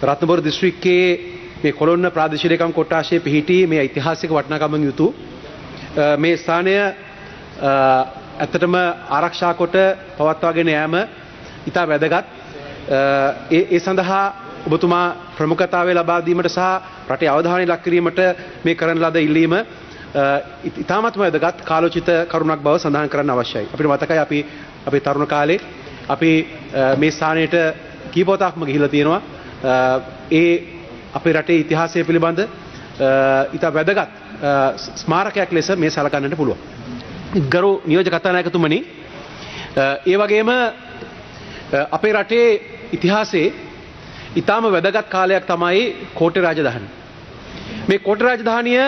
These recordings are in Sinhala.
රත්නපුර දිස්ත්‍රික්කයේ මේ කොළොන්න ප්‍රාදේශීය ලේකම් කොට්ටාශයේ පිහිටි මේ ඓතිහාසික වටිනාකමින් යුතු මේ ස්ථානය ඇත්තටම ආරක්ෂා කොට පවත්වාගෙන යාම ඉතා වැදගත්. ඒ සඳහා ඔබතුමා ප්‍රමුඛතාවය ලබා දීමට සහ රටේ අවධානය ලක් කිරීමට මේ කරන ලද ඉල්ලීම ඉතාමත්ම වැදගත් කාලෝචිත කරුණක් බව සඳහන් කරන්න අවශ්‍යයි. අපිට මතකයි අපි අපේ තරුණ කාලේ අපි මේ ස්ථානයට කීපවතාවක්ම ගිහිල්ලා තියෙනවා. ඒ අපේ රටේ ඉතිහාසය පිළිබඳ ඉතා වැදගත් ස්මාරකයක් ලෙස මේ සලකන්නට පුළුවන්. ගරු නියෝජක කතානායකතුමනි, ඒ වගේම අපේ රටේ ඉතිහාසයේ ඉතාම වැදගත් කාලයක් තමයි කෝට්ටේ රාජධානිය. මේ කෝට්ටේ රාජධානිය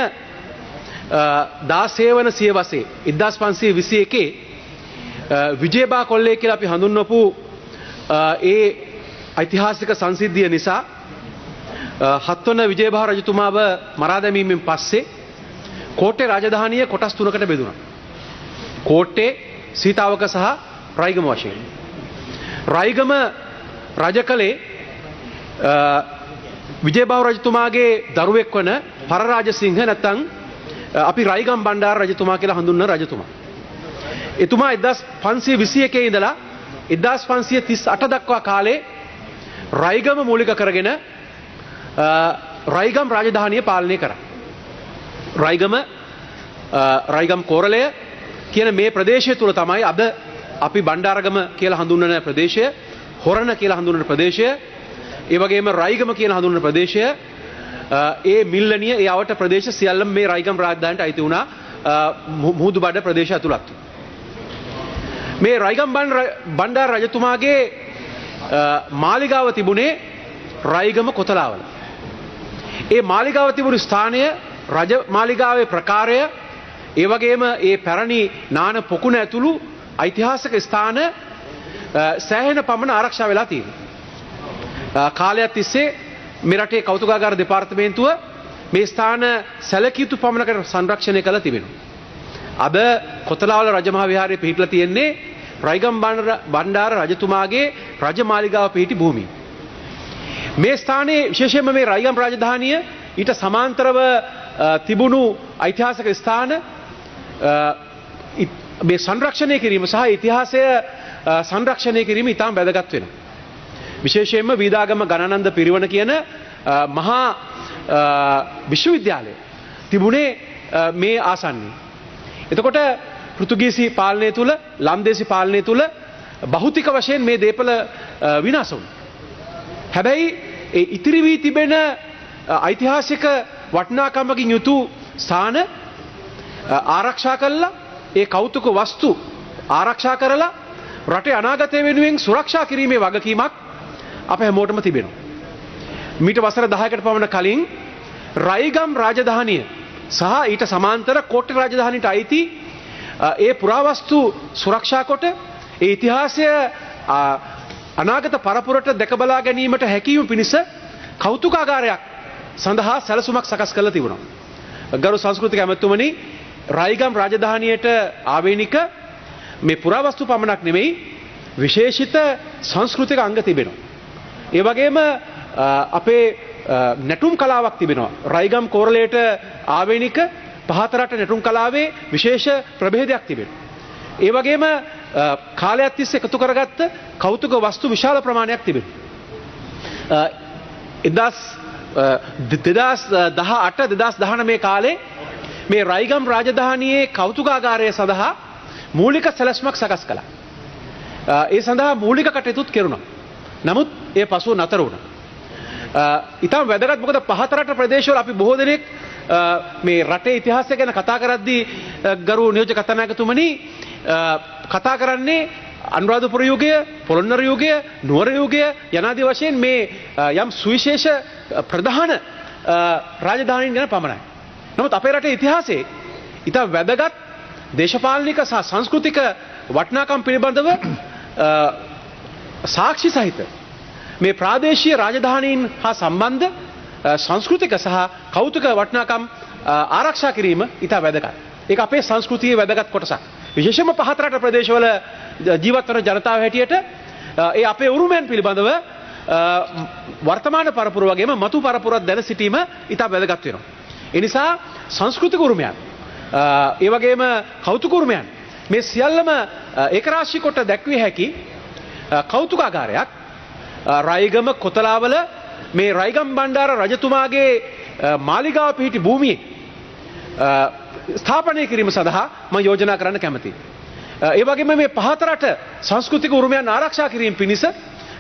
16 වන සියවසේ 1521 විජයබා කොල්ලේ කියලා අපි හඳුන්වපු ඒ ඓතිහාසික සංසිද්ධිය නිසා 7 වන විජයබා රජතුමාව මරා දැමීමෙන් පස්සේ කෝට්ටේ රාජධානිය කොටස් තුනකට බෙදුණා. කෝට්ටේ, සීතාවක සහ රයිගම වශයෙන්. රයිගම රජ කලේ විජයබා රජතුමාගේ දරුවෙක් වන පරරාජසිංහ නැත්නම් අපි රයිගම් බණ්ඩාර රජතුමා කියලා හඳුන්වන රජතුමා. එතුමා 1521 ඉඳලා 1538 දක්වා කාලේ රයිගම මූලික කරගෙන රයිගම් රාජධානිය පාලනය කරා. රයිගම් කෝරළය කියන මේ ප්‍රදේශය තුල තමයි අද අපි බණ්ඩාරගම කියලා හඳුන්වන ප්‍රදේශය, හොරණ කියලා හඳුන්වන ප්‍රදේශය, ඒ වගේම රයිගම කියලා හඳුන්වන ප්‍රදේශය, ඒ මිල්ලනිය, ඒ අවට ප්‍රදේශ සියල්ලම මේ රයිගම් රාජධානියට අයිති වුණා මුහුදුබඩ ප්‍රදේශ ඇතුළත්. මේ රයිගම් බණ්ඩාර රජතුමාගේ මාලිගාව තිබුණේ රයිගම කොතලාවල. ඒ මාලිගාව තිබුණු ස්ථානය, රජ මාලිගාවේ ප්‍රකාරය, ඒ වගේම ඒ පැරණි නාන පොකුණ ඇතුළු ඓතිහාසික ස්ථාන සෑහෙන පමණ ආරක්ෂා වෙලා තියෙනවා. කාලයක් තිස්සේ මේ රටේ කෞතුකාගාර දෙපාර්තමේන්තුව මේ ස්ථාන සැලකිය යුතු පමණකට සංරක්ෂණය කළ තිබෙනවා. අද කොතලාවල රජමහා විහාරයේ පිහිටලා තියෙන්නේ රයිගම් බණ්ඩාර රජතුමාගේ රජමාලිගාව පිහිටි භූමිය. මේ ස්ථානයේ විශේෂයෙන්ම මේ රයිගම් රාජධානිය ඊට සමාන්තරව තිබුණු ඓතිහාසික ස්ථාන මේ සංරක්ෂණය කිරීම සහ ඉතිහාසය සංරක්ෂණය කිරීම ඉතාම වැදගත් වෙනවා. විශේෂයෙන්ම වීදාගම ගණනන්ද පිරිවන කියන මහා විශ්වවිද්‍යාලය තිබුණේ මේ ආසන්නයේ. එතකොට පෘතුගීසි පාලනය තුල, ලන්දේසි පාලනය තුල භෞතික වශයෙන් මේ දේපල විනාශ වුණා. හැබැයි ඒ ඉතිරි වී තිබෙන ඓතිහාසික වටිනාකමකින් යුතු ස්ථාන ආරක්ෂා කළා, ඒ කෞතුක වස්තු ආරක්ෂා කරලා රටේ අනාගතය වෙනුවෙන් සුරක්ෂා කිරීමේ වගකීමක් අප හැමෝටම තිබෙනවා. මීට වසර 10කට පමණ කලින් රයිගම් රාජධානිය සහ ඊට සමාන්තර කෝට්ටේ රාජධානියට අයිති ඒ පුරාවස්තු සුරක්ෂා කොට ඒ ඉතිහාසය අනාගත පරපුරට දැක බලා ගැනීමට හැකියවීම පිණිස කෞතුකාගාරයක් සඳහා සැලසුමක් සකස් කරලා තිබුණා. ගරු සංස්කෘතික ඇමතුමනි, රයිගම් රාජධානියට ආවේනික මේ පුරාවස්තු පමණක් නෙමෙයි විශේෂිත සංස්කෘතික අංග තිබෙනවා. ඒ වගේම අපේ නැටුම් කලාවක් තිබෙනවා. රයිගම් කෝරළයට ආවේනික පහතරට නැටුම් කලාවේ විශේෂ ප්‍රභේදයක් තිබෙනවා. ඒ වගේම කාලයක් තිස්සේ එකතු කරගත්ත කෞතුක වස්තු විශාල ප්‍රමාණයක් තිබෙනවා. 2018-2019 කාලේ මේ රයිගම් රාජධානියේ කෞතුකාගාරය සඳහා මූලික සැලැස්මක් සකස් කළා. ඒ සඳහා මූලික කටයුතුත් කෙරුණා. නමුත් ඒ පසුව නතර වුණා. ඊටම වැදගත්, මොකද පහතරට ප්‍රදේශවල අපි බොහෝ දෙනෙක් මේ රටේ ඉතිහාසය ගැන කතා කරද්දී ගරු නියෝජක කතානායකතුමනි කතා කරන්නේ අනුරාධපුර යුගය, පොළොන්නර යුගය, නුවර යුගය යනාදී වශයෙන් මේ යම් සුවිශේෂ ප්‍රධාන රාජධානීන් ගැන පමණයි. නමුත් අපේ රටේ ඉතිහාසයේ ඉතා වැදගත් දේශපාලනික සහ සංස්කෘතික වටිනාකම් පිළිබඳව සාක්ෂි සහිත මේ ප්‍රාදේශීය රාජධානීන් හා සම්බන්ධ සංස්කෘතික සහ කෞතුක වටිනාකම් ආරක්ෂා කිරීම ඉතා වැදගත්. ඒක අපේ සංස්කෘතියේ වැදගත් කොටසක්. විශේෂයෙන්ම පහතරට ප්‍රදේශවල ජීවත් වන ජනතාව හැටියට ඒ අපේ උරුමයන් පිළිබඳව වර්තමාන පරපුර වගේම මතු පරපුරත් දැන සිටීම ඉතා වැදගත් වෙනවා. ඒ නිසා සංස්කෘතික උරුමයන් ඒ වගේම කෞතුක උරුමයන් මේ සියල්ලම ඒකරාශී කොට දැක්විය හැකි කෞතුකාගාරයක් රයිගම කොතලාවල මේ රයිගම් බණ්ඩාර රජතුමාගේ මාලිගාව පිහිටි භූමියේ ස්ථාපනය කිරීම සඳහා මම යෝජනා කරන්න කැමතියි. ඒ වගේම මේ පහත රට සංස්කෘතික උරුමයන් ආරක්ෂා කිරීම පිණිස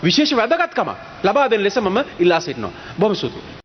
විශේෂ වැදගත්කමක් ලබා දෙන ලෙස මම ඉල්ලා සිටිනවා. බොහොම ස්තුතියි.